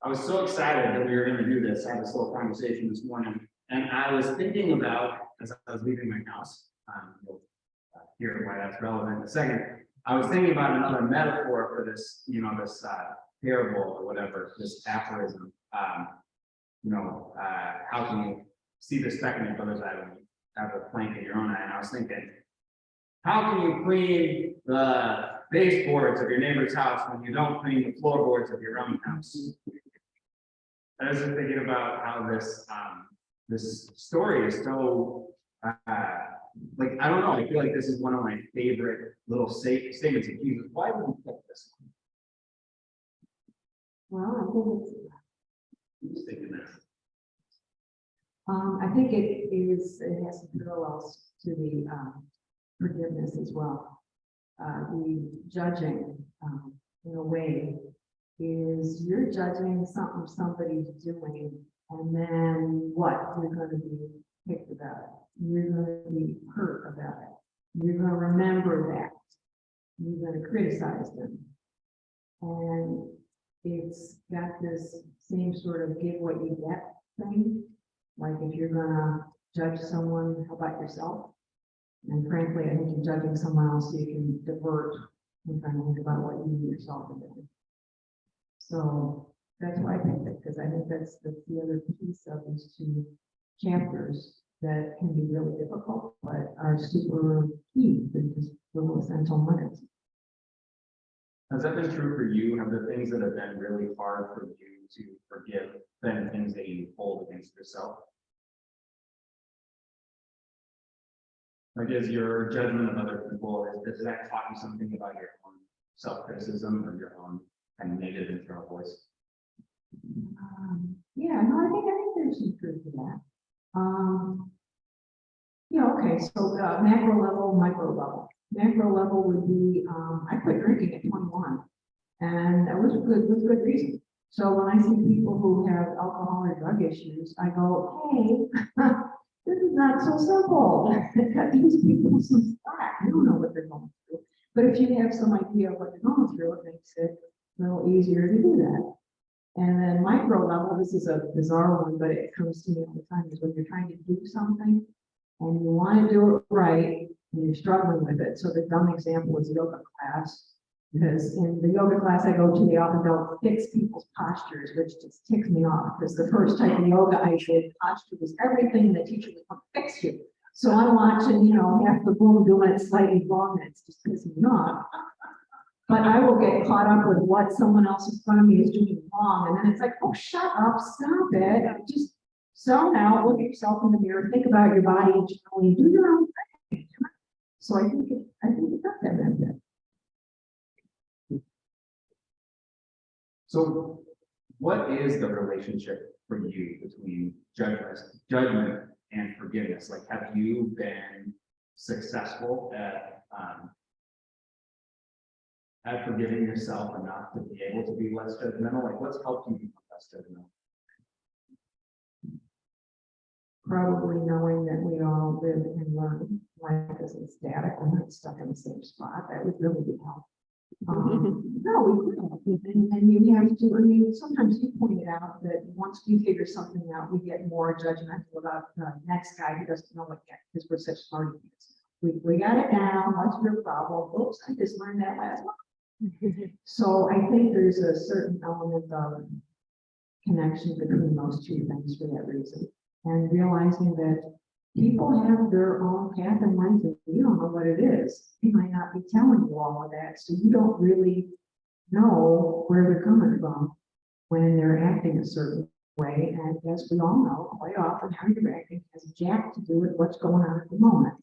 I was so excited that we were going to do this. I had this little conversation this morning, and I was thinking about, as I was leaving my house, you'll hear why that's relevant in a second. I was thinking about another metaphor for this, this parable or whatever, this aphorism. How can you see the speck in your brother's eye when you have a plank in your own eye? And I was thinking, how can you clean the baseboards of your neighbor's house when you don't clean the floorboards of your own house? I was just thinking about how this story is so I don't know. I feel like this is one of my favorite little statements of Jesus. Why would we pick this one? Well, Just thinking this. I think it has some parallels to the forgiveness as well. The judging, in a way, is you're judging something somebody's doing, and then what? You're going to be picked about it. You're going to be hurt about it. You're going to remember that. You're going to criticize them. And it's got this same sort of give what you get thing. Like if you're going to judge someone, how about yourself? And frankly, I think you're judging someone else so you can divert and trying to think about what you yourself are doing. So that's why I picked it, because I think that's the other piece of these two chapters that can be really difficult, but are super key. They're just little essential minutes. Has that been true for you? Have the things that have been really hard for you to forgive been things that you hold against yourself? Like, is your judgment of other people, does that taught you something about your own self-criticism or your own kind of negative internal voice? Yeah, no, I think there's some truth to that. Okay, so macro level, micro level. Macro level would be, I quit drinking at 21, and that was with good reason. So when I see people who have alcohol or drug issues, I go, hey, this is not so simple. Cut these people some slack. You don't know what they're going through. But if you have some idea of what they're going through, it makes it a little easier to do that. And then micro level, this is a bizarre one, but it comes to me all the time, is when you're trying to do something and you want to do it right and you're struggling with it. So the dumb example is yoga class. Because in the yoga class I go to, they often don't fix people's postures, which just ticks me off. Because the first type of yoga I did, posture was everything, the teacher was going to fix you. So I'm watching, half the room doing it slightly wrong, and it's just pissing me off. But I will get caught up with what someone else in front of me is doing wrong. And then it's like, oh, shut up, stop it. Just zone out, look at yourself in the mirror, think about your body, and generally do your own thing. So I think it does that benefit. So what is the relationship for you between judgment and forgiveness? Like, have you been successful at forgiving yourself enough to be able to be less judgmental? Like, what's helped you become less judgmental? Probably knowing that we all live and learn. Life isn't static. We're not stuck in the same spot. That would really be helpful. No, we couldn't. And you have to, sometimes you pointed out that once we figure something out, we get more judgmental about the next guy who doesn't know it yet, because we're such smart idiots. We got it down. What's your problem? Oops, I just learned that last month. So I think there's a certain element of connection between those two things for that reason. And realizing that people have their own path in life, and you don't know what it is. They might not be telling you all of that, so you don't really know where they're coming from when they're acting a certain way. And as we all know, quite often how you're acting has jack to do with what's going on at the moment.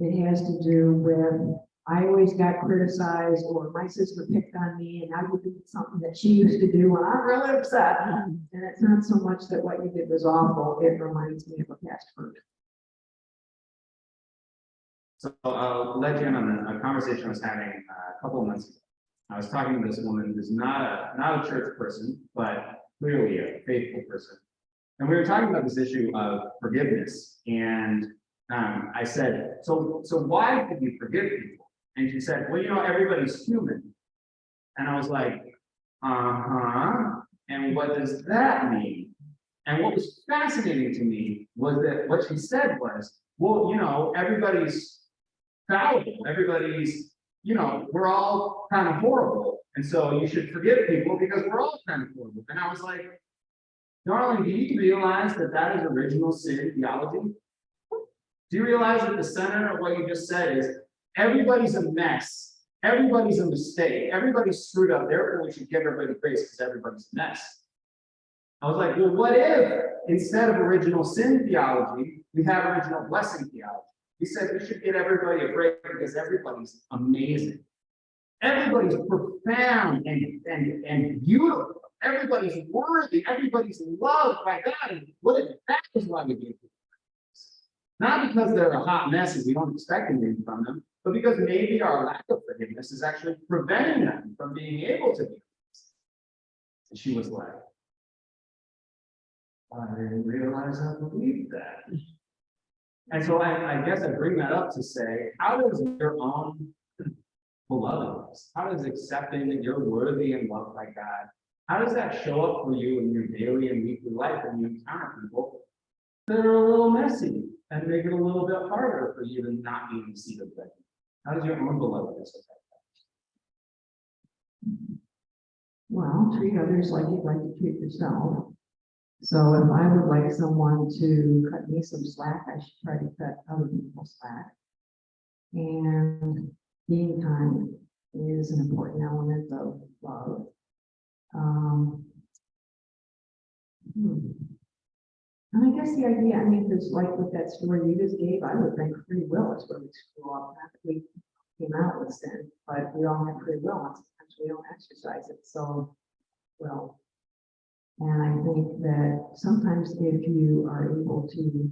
It has to do with, I always got criticized, or my sister picked on me, and now you did something that she used to do, and I'm really upset. And it's not so much that what you did was awful, it reminds me of a past hurt. So I'll let you in on a conversation I was having a couple of months ago. I was talking to this woman who's not a church person, but clearly a faithful person. And we were talking about this issue of forgiveness. And I said, so why did you forgive people? And she said, well, everybody's human. And I was like, uh-huh. And what does that mean? And what was fascinating to me was that what she said was, well, you know, everybody's fallible, everybody's, you know, we're all kind of horrible. And so you should forgive people because we're all kind of horrible. And I was like, darling, do you realize that that is original sin theology? Do you realize that the center of what you just said is everybody's a mess, everybody's a mistake, everybody's screwed up, therefore we should give everybody grace because everybody's a mess. I was like, well, what if instead of original sin theology, we have original blessing theology? He said we should get everybody a break because everybody's amazing. Everybody's profound and beautiful. Everybody's worthy. Everybody's loved by God. And what if that is why we do it? Not because they're a hot mess and we don't expect anything from them, but because maybe our lack of forgiveness is actually preventing them from being able to be. And she was like, I didn't realize I believed that. And so I guess I bring that up to say, how does your own belovedness, how does accepting that you're worthy and loved by God, how does that show up for you in your daily and weekly life when you encounter people that are a little messy and make it a little bit harder for you to not be in the seat of judgment? How does your own belovedness affect that? Well, treat others like you'd like to treat yourself. So if I would like someone to cut me some slack, I should try to cut other people slack. And being kind is an important element of love. And I guess the idea, I mean, there's like with that story you just gave, I would think free will is where we screw up. Not that we came out with sin, but we all have free will, and sometimes we don't exercise it so well. And I think that sometimes if you are able to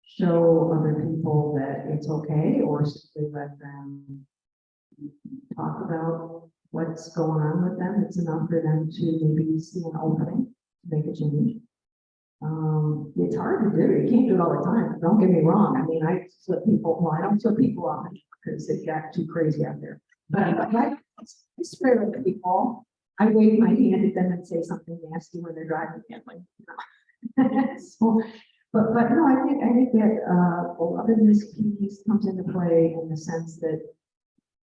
show other people that it's okay, or simply let them talk about what's going on with them, it's enough for them to maybe see an opening to make a change. It's hard to do. You can't do it all the time. Don't get me wrong. I mean, I flip people. Well, I don't flip people off because it got too crazy out there. But I spray with people. I wave my hand at them and say something nasty when they're driving. So, but no, I think that belovedness piece comes into play in the sense that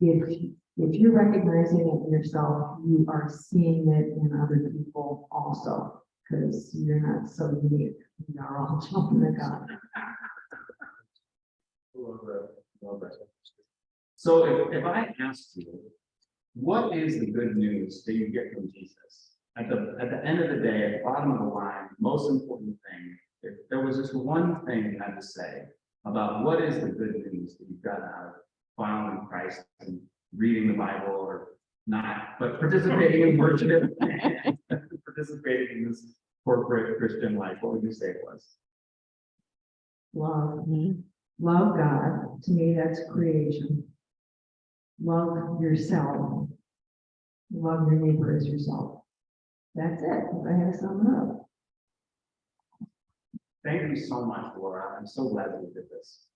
if you're recognizing it in yourself, you are seeing it in other people also, because you're not so unique. We are all children of God. Love that. So if I asked you, what is the good news that you get from Jesus? At the end of the day, at the bottom of the line, most important thing, if there was just one thing you had to say about what is the good news that you've got out of following Christ and reading the Bible or not, but participating in worship, participating in this corporate Christian life, what would you say it was? Love. Love God. To me, that's creation. Love yourself. Love your neighbor as yourself. That's it. If I had to sum it up. Thank you so much, Laura. I'm so glad that we did this.